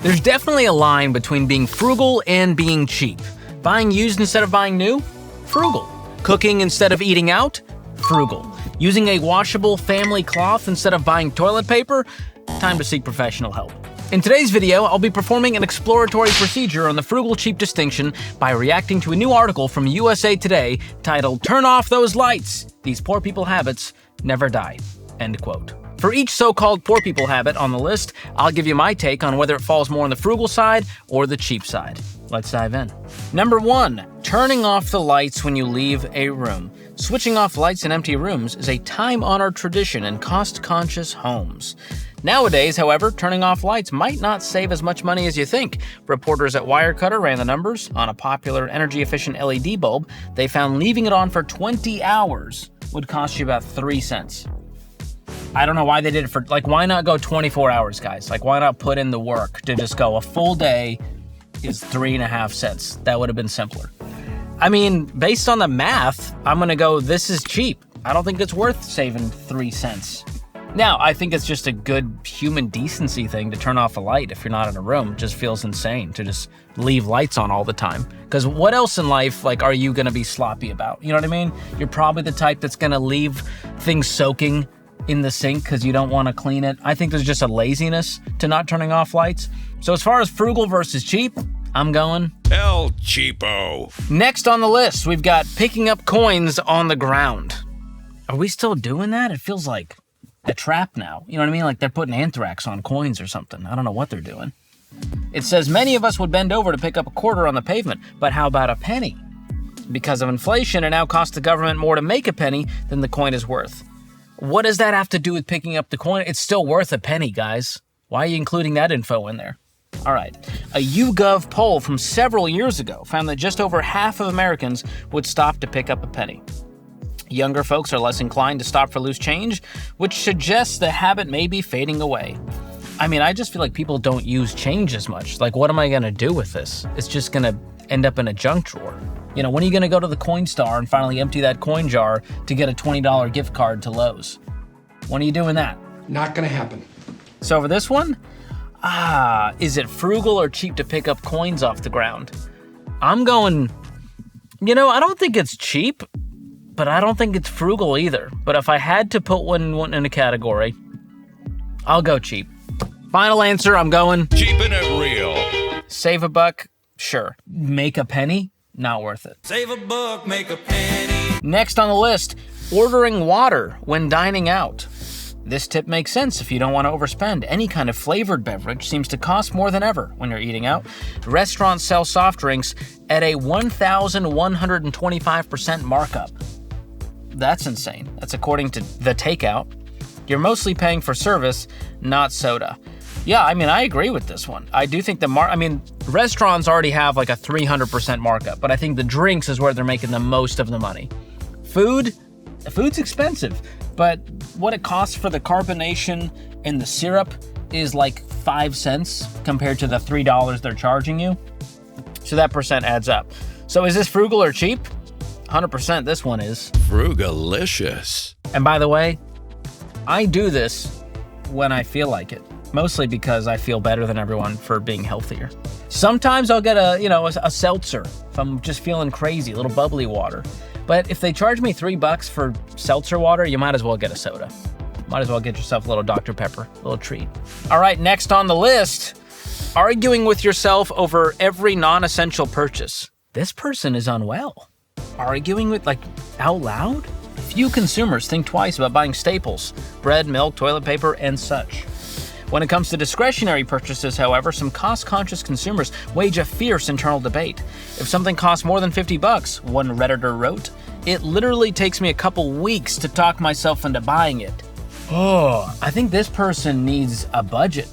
There's definitely a line between being frugal and being cheap. Buying used instead of buying new? Frugal. Cooking instead of eating out? Frugal. Using a washable family cloth instead of buying toilet paper? Time to seek professional help. In today's video, I'll be performing an exploratory procedure on the frugal-cheap distinction by reacting to a new article from USA Today titled, "Turn Off Those Lights! These Poor People Habits Never Die." End quote. For each so-called poor people habit on the list, I'll give you my take on whether it falls more on the frugal side or the cheap side. Let's dive in. Number 1, turning off the lights when you leave a room. Switching off lights in empty rooms is a time-honored tradition in cost-conscious homes. Nowadays, however, turning off lights might not save as much money as you think. Reporters at Wirecutter ran the numbers. On a popular energy-efficient LED bulb, they found leaving it on for 20 hours would cost you about 3 cents. I don't know why they did it for, why not go 24 hours, guys? Why not put in the work to just go a full day is 3.5 cents? That would have been simpler. I mean, based on the math, I'm gonna go, this is cheap. I don't think it's worth saving 3 cents. Now, I think it's just a good human decency thing to turn off a light if you're not in a room. It just feels insane to just leave lights on all the time. Because what else in life, are you gonna be sloppy about? You know what I mean? You're probably the type that's gonna leave things soaking in the sink because you don't want to clean it. I think there's just a laziness to not turning off lights. So as far as frugal versus cheap, I'm going El Cheapo. Next on the list, we've got picking up coins on the ground. Are we still doing that? It feels like a trap now. You know what I mean? They're putting anthrax on coins or something. I don't know what they're doing. It says many of us would bend over to pick up a quarter on the pavement, but how about a penny? Because of inflation, it now costs the government more to make a penny than the coin is worth. What does that have to do with picking up the coin? It's still worth a penny, guys. Why are you including that info in there? All right. A YouGov poll from several years ago found that just over half of Americans would stop to pick up a penny. Younger folks are less inclined to stop for loose change, which suggests the habit may be fading away. I mean, I just feel like people don't use change as much. What am I going to do with this? It's just going to end up in a junk drawer. When are you going to go to the coin star and finally empty that coin jar to get a $20 gift card to Lowe's? When are you doing that? Not going to happen. So for this one, is it frugal or cheap to pick up coins off the ground? I'm going, I don't think it's cheap, but I don't think it's frugal either. But if I had to put one in a category, I'll go cheap. Final answer, I'm going Keeping it real. Save a buck, sure. Make a penny? Not worth it. Save a buck, make a penny. Next on the list, ordering water when dining out. This tip makes sense if you don't want to overspend. Any kind of flavored beverage seems to cost more than ever when you're eating out. Restaurants sell soft drinks at a 1,125% markup. That's insane. That's according to The Takeout. You're mostly paying for service, not soda. Yeah, I agree with this one. I do think restaurants already have a 300% markup, but I think the drinks is where they're making the most of the money. Food's expensive, but what it costs for the carbonation and the syrup is 5 cents compared to the $3 they're charging you. So that percent adds up. So is this frugal or cheap? 100% this one is. Frugalicious. And by the way, I do this when I feel like it. Mostly because I feel better than everyone for being healthier. Sometimes I'll get a seltzer if I'm just feeling crazy, a little bubbly water. But if they charge me $3 for seltzer water, you might as well get a soda. Might as well get yourself a little Dr. Pepper, a little treat. All right, next on the list, arguing with yourself over every non-essential purchase. This person is unwell. Arguing with, out loud? Few consumers think twice about buying staples, bread, milk, toilet paper, and such. When it comes to discretionary purchases, however, some cost-conscious consumers wage a fierce internal debate. If something costs more than $50, one Redditor wrote, it literally takes me a couple weeks to talk myself into buying it. I think this person needs a budget.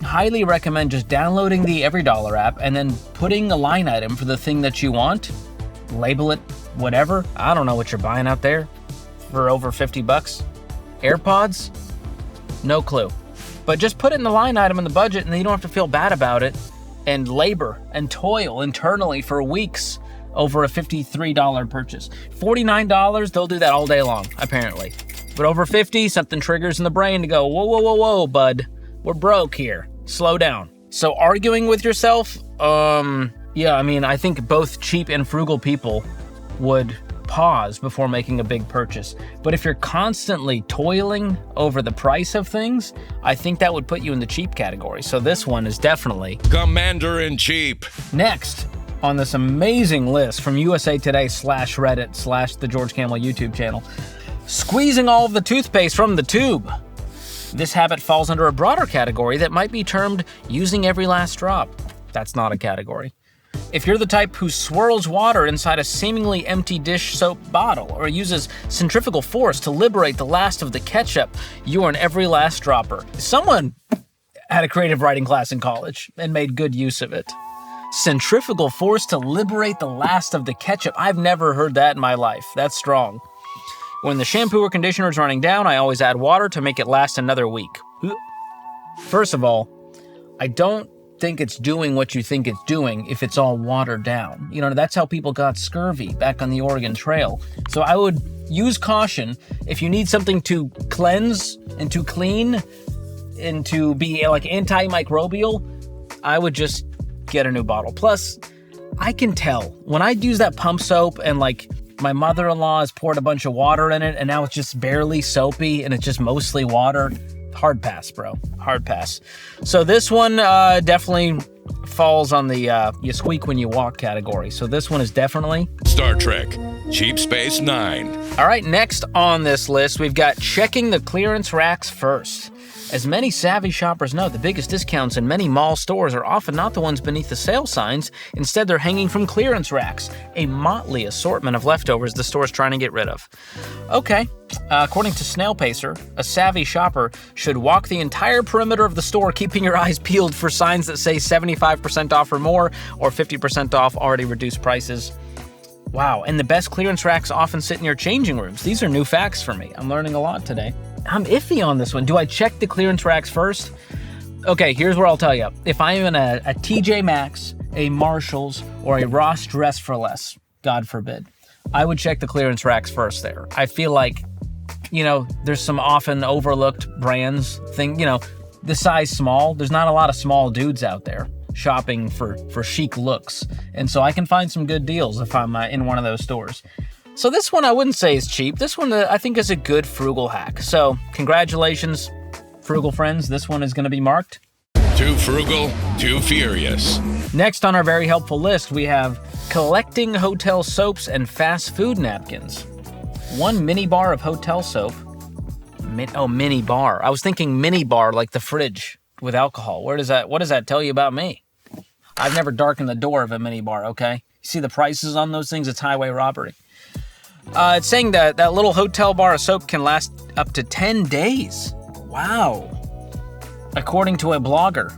Highly recommend just downloading the EveryDollar app and then putting a line item for the thing that you want. Label it whatever. I don't know what you're buying out there for over $50. AirPods? No clue. But just put it in the line item in the budget and then you don't have to feel bad about it and labor and toil internally for weeks over a $53 purchase. $49, they'll do that all day long, apparently. But over 50, something triggers in the brain to go, whoa, bud. We're broke here. Slow down. So arguing with yourself, yeah, I mean, I think both cheap and frugal people would pause before making a big purchase. But if you're constantly toiling over the price of things, I think that would put you in the cheap category. So this one is definitely Commander-in-Chief. next on this amazing list from USA Today /Reddit /the George Kamel YouTube channel. Squeezing all of the toothpaste from the tube. This habit falls under a broader category that might be termed using every last drop. That's not a category. If you're the type who swirls water inside a seemingly empty dish soap bottle or uses centrifugal force to liberate the last of the ketchup, you are an every last dropper. Someone had a creative writing class in college and made good use of it. Centrifugal force to liberate the last of the ketchup. I've never heard that in my life. That's strong. When the shampoo or conditioner is running down, I always add water to make it last another week. First of all, I don't think it's doing what you think it's doing if it's all watered down. You know, that's how people got scurvy back on the Oregon Trail. So I would use caution. If you need something to cleanse and to clean and to be like antimicrobial, I would just get a new bottle. Plus, I can tell when I use that pump soap and like my mother-in-law has poured a bunch of water in it and now it's just barely soapy and it's just mostly water. Hard pass, bro. Hard pass. So this one definitely falls on the you squeak when you walk category. So this one is definitely Star Trek. Cheap Space 9. All right, next on this list, we've got checking the clearance racks first. As many savvy shoppers know, the biggest discounts in many mall stores are often not the ones beneath the sale signs. Instead, they're hanging from clearance racks, a motley assortment of leftovers the store's trying to get rid of. Okay, according to Snail Pacer, a savvy shopper should walk the entire perimeter of the store, keeping your eyes peeled for signs that say 75% off or more, or 50% off already reduced prices. Wow, and the best clearance racks often sit in your changing rooms. These are new facts for me. I'm learning a lot today. I'm iffy on this one. Do I check the clearance racks first? Okay, here's where I'll tell you. If I'm in a TJ Maxx, a Marshalls, or a Ross Dress for Less, God forbid, I would check the clearance racks first there. I feel like, you know, there's some often overlooked brands the size small. There's not a lot of small dudes out there shopping for chic looks. And so I can find some good deals if I'm in one of those stores. So this one I wouldn't say is cheap. This one I think is a good frugal hack. So congratulations, frugal friends. This one is going to be marked Too frugal, too furious. Next on our very helpful list, we have collecting hotel soaps and fast food napkins. One mini bar of hotel soap. Mini bar. I was thinking mini bar like the fridge with alcohol. What does that tell you about me? I've never darkened the door of a mini bar, okay? You see the prices on those things? It's highway robbery. It's saying that little hotel bar of soap can last up to 10 days. Wow. According to a blogger.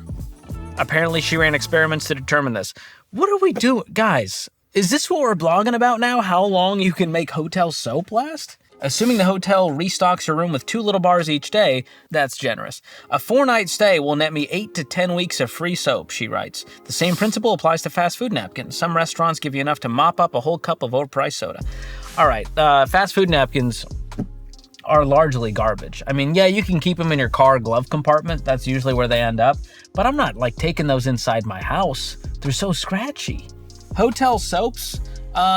Apparently she ran experiments to determine this. What are we doing? Guys, is this what we're blogging about now? How long you can make hotel soap last? Assuming the hotel restocks your room with 2 little bars each day, that's generous. A 4-night stay will net me 8 to 10 weeks of free soap, she writes. The same principle applies to fast food napkins. Some restaurants give you enough to mop up a whole cup of overpriced soda. All right, fast food napkins are largely garbage. I mean, yeah, you can keep them in your car glove compartment. That's usually where they end up. But I'm not, taking those inside my house. They're so scratchy. Hotel soaps,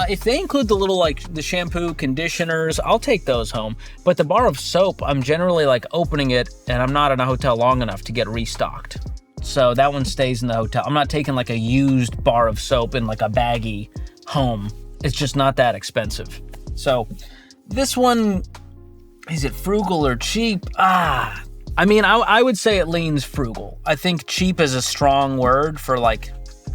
if they include the little, the shampoo, conditioners, I'll take those home. But the bar of soap, I'm generally, opening it, and I'm not in a hotel long enough to get restocked. So that one stays in the hotel. I'm not taking, a used bar of soap in, a baggie home. It's just not that expensive. So this one, is it frugal or cheap? I would say it leans frugal. I think cheap is a strong word for,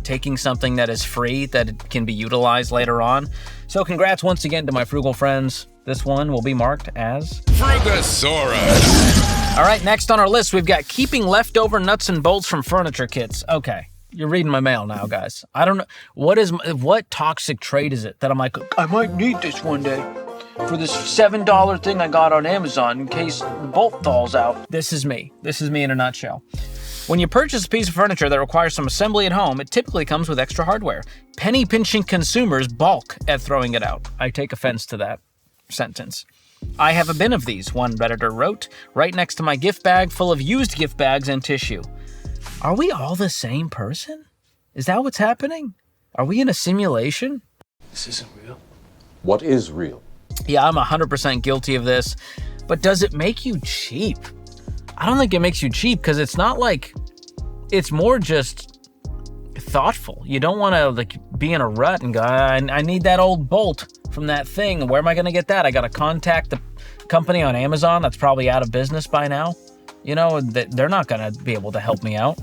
taking something that is free that it can be utilized later on. So congrats once again to my frugal friends. This one will be marked as Frugosaurus. All right, next on our list, we've got keeping leftover nuts and bolts from furniture kits. Okay, you're reading my mail now, guys. I don't know, what toxic trait is it that I'm like, I might need this one day for this $7 thing I got on Amazon in case the bolt falls out. This is me. This is me in a nutshell. When you purchase a piece of furniture that requires some assembly at home, it typically comes with extra hardware. Penny-pinching consumers balk at throwing it out. I take offense to that sentence. I have a bin of these, one Redditor wrote, right next to my gift bag full of used gift bags and tissue. Are we all the same person? Is that what's happening? Are we in a simulation? This isn't real. What is real? Yeah, I'm 100% guilty of this. But does it make you cheap? I don't think it makes you cheap because it's not like, it's more just thoughtful. You don't want to like be in a rut and go, I need that old bolt from that thing. Where am I going to get that? I got to contact the company on Amazon that's probably out of business by now. You know, they're not going to be able to help me out.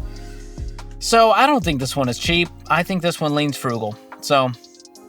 So I don't think this one is cheap. I think this one leans frugal. So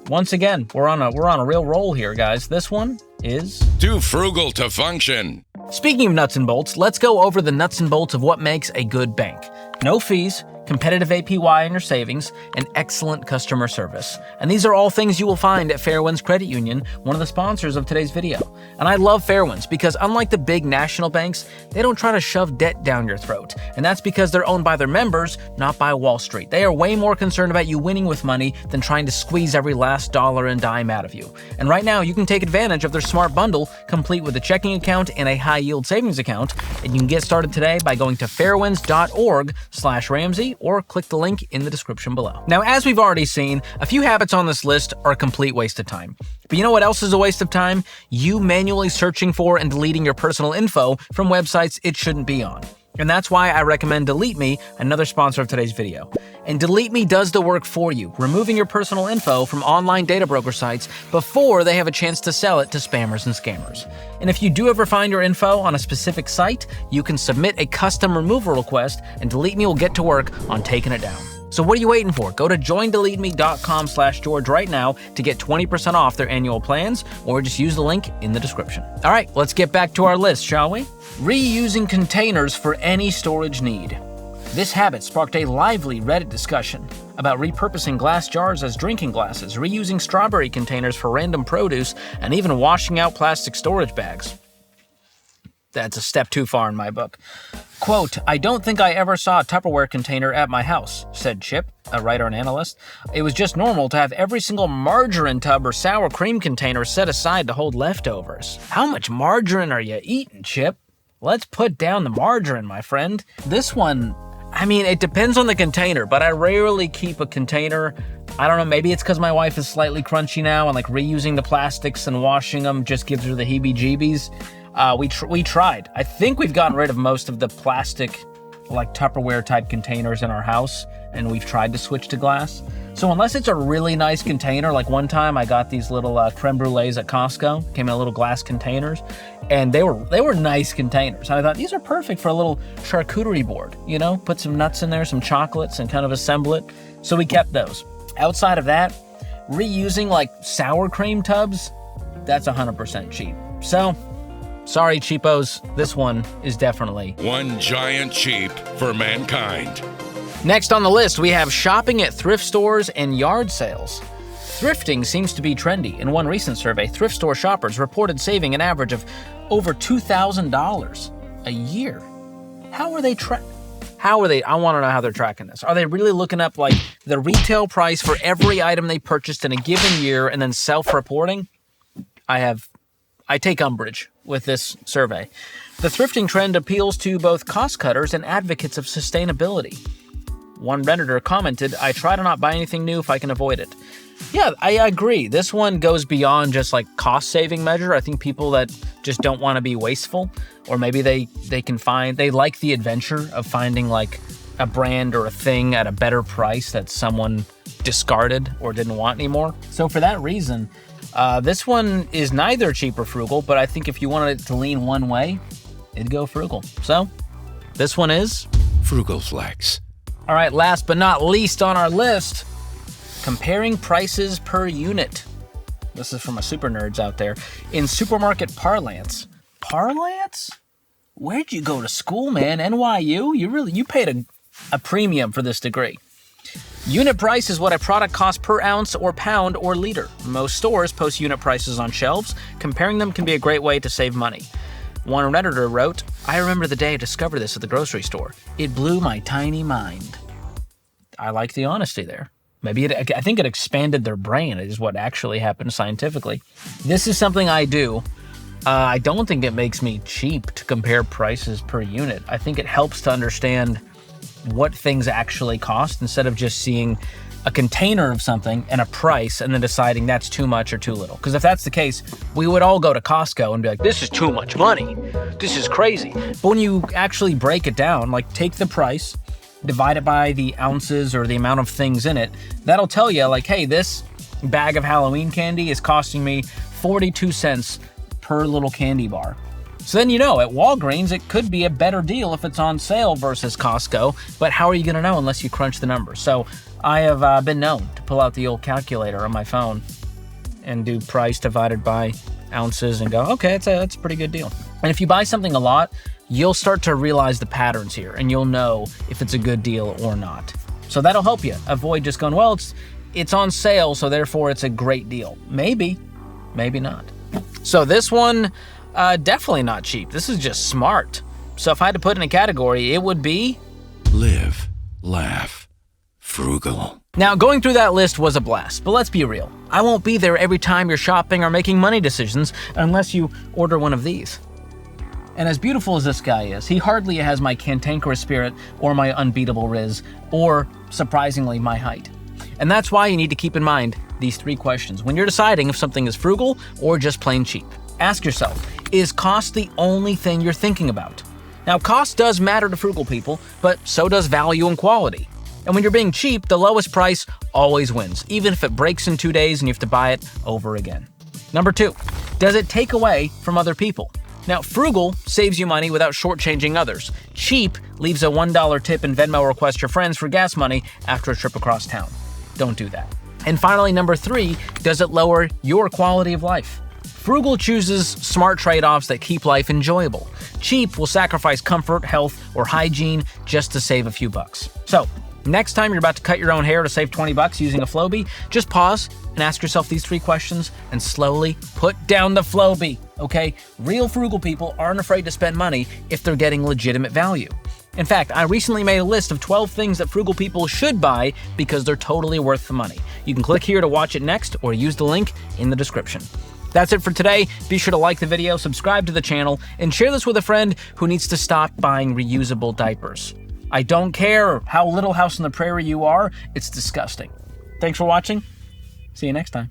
once again, we're on a real roll here, guys. This one is Too frugal to function. Speaking of nuts and bolts, let's go over the nuts and bolts of what makes a good bank. No fees, competitive APY on your savings, and excellent customer service. And these are all things you will find at Fairwinds Credit Union, one of the sponsors of today's video. And I love Fairwinds because unlike the big national banks, they don't try to shove debt down your throat. And that's because they're owned by their members, not by Wall Street. They are way more concerned about you winning with money than trying to squeeze every last dollar and dime out of you. And right now, you can take advantage of their smart bundle, complete with a checking account and a high-yield savings account. And you can get started today by going to fairwinds.org/Ramsey or click the link in the description below. Now, as we've already seen, a few habits on this list are a complete waste of time. But you know what else is a waste of time? You manually searching for and deleting your personal info from websites it shouldn't be on. And that's why I recommend Delete Me, another sponsor of today's video. And Delete Me does the work for you, removing your personal info from online data broker sites before they have a chance to sell it to spammers and scammers. And if you do ever find your info on a specific site, you can submit a custom removal request and Delete Me will get to work on taking it down. So what are you waiting for? Go to joindeleteme.com/George right now to get 20% off their annual plans, or just use the link in the description. All right, let's get back to our list, shall we? Reusing containers for any storage need. This habit sparked a lively Reddit discussion about repurposing glass jars as drinking glasses, reusing strawberry containers for random produce, and even washing out plastic storage bags. That's a step too far in my book. Quote, I don't think I ever saw a Tupperware container at my house, said Chip, a writer and analyst. It was just normal to have every single margarine tub or sour cream container set aside to hold leftovers. How much margarine are you eating, Chip? Let's put down the margarine, my friend. This one, I mean, it depends on the container, but I rarely keep a container. I don't know, maybe it's because my wife is slightly crunchy now and like reusing the plastics and washing them just gives her the heebie-jeebies. We tried. I think we've gotten rid of most of the plastic, like Tupperware type containers in our house, and we've tried to switch to glass. So unless it's a really nice container, like one time I got these little creme brulees at Costco, came in little glass containers, and they were nice containers. And I thought these are perfect for a little charcuterie board, you know, put some nuts in there, some chocolates, and kind of assemble it. So we kept those. Outside of that, reusing like sour cream tubs, that's 100% cheap. So, sorry, cheapos, this one is definitely One giant cheap for mankind. Next on the list, we have shopping at thrift stores and yard sales. Thrifting seems to be trendy. In one recent survey, thrift store shoppers reported saving an average of over $2,000 a year. I want to know how they're tracking this. Are they really looking up like the retail price for every item they purchased in a given year and then self-reporting? I take umbrage with this survey. The thrifting trend appeals to both cost cutters and advocates of sustainability. One Redditor commented, I try to not buy anything new if I can avoid it. Yeah, I agree. This one goes beyond just like cost saving measure. I think people that just don't want to be wasteful, or maybe they like the adventure of finding like a brand or a thing at a better price that someone discarded or didn't want anymore. So for that reason, this one is neither cheap or frugal, but I think if you wanted it to lean one way, it'd go frugal. So this one is Frugal Flex. All right, last but not least on our list, comparing prices per unit. This is from a super nerds out there. In supermarket parlance. Parlance? Where'd you go to school, man? NYU? You paid a premium for this degree. Unit price is what a product costs per ounce or pound or liter. Most stores post unit prices on shelves. Comparing them can be a great way to save money. One Redditor wrote, I remember the day I discovered this at the grocery store. It blew my tiny mind. I like the honesty there. Maybe I think it expanded their brain is what actually happened scientifically. This is something I do. I don't think it makes me cheap to compare prices per unit. I think it helps to understand what things actually cost instead of just seeing a container of something and a price and then deciding that's too much or too little. Because if that's the case, we would all go to Costco and be like, this is too much money. This is crazy. But when you actually break it down, like take the price, divide it by the ounces or the amount of things in it, that'll tell you like, hey, this bag of Halloween candy is costing me 42 cents per little candy bar. So then you know, at Walgreens, it could be a better deal if it's on sale versus Costco, but how are you gonna know unless you crunch the numbers? So I have been known to pull out the old calculator on my phone and do price divided by ounces and go, okay, that's a pretty good deal. And if you buy something a lot, you'll start to realize the patterns here and you'll know if it's a good deal or not. So that'll help you avoid just going, well, it's on sale, so therefore it's a great deal. Maybe, maybe not. So this one, definitely not cheap. This is just smart. So if I had to put in a category, it would be Live, laugh, frugal. Now, going through that list was a blast, but let's be real. I won't be there every time you're shopping or making money decisions unless you order one of these. And as beautiful as this guy is, he hardly has my cantankerous spirit or my unbeatable riz, or, surprisingly, my height. And that's why you need to keep in mind these 3 questions when you're deciding if something is frugal or just plain cheap. Ask yourself, is cost the only thing you're thinking about? Now, cost does matter to frugal people, but so does value and quality. And when you're being cheap, the lowest price always wins, even if it breaks in 2 days and you have to buy it over again. Number 2, does it take away from other people? Now, frugal saves you money without shortchanging others. Cheap leaves a $1 tip and Venmo request your friends for gas money after a trip across town. Don't do that. And finally, number 3, does it lower your quality of life? Frugal chooses smart trade-offs that keep life enjoyable. Cheap will sacrifice comfort, health, or hygiene just to save a few bucks. So, next time you're about to cut your own hair to save 20 bucks using a Flowbee, just pause and ask yourself these 3 questions and slowly put down the Flowbee, okay? Real frugal people aren't afraid to spend money if they're getting legitimate value. In fact, I recently made a list of 12 things that frugal people should buy because they're totally worth the money. You can click here to watch it next or use the link in the description. That's it for today. Be sure to like the video, subscribe to the channel, and share this with a friend who needs to stop buying reusable diapers. I don't care how Little House on the Prairie you are, it's disgusting. Thanks for watching. See you next time.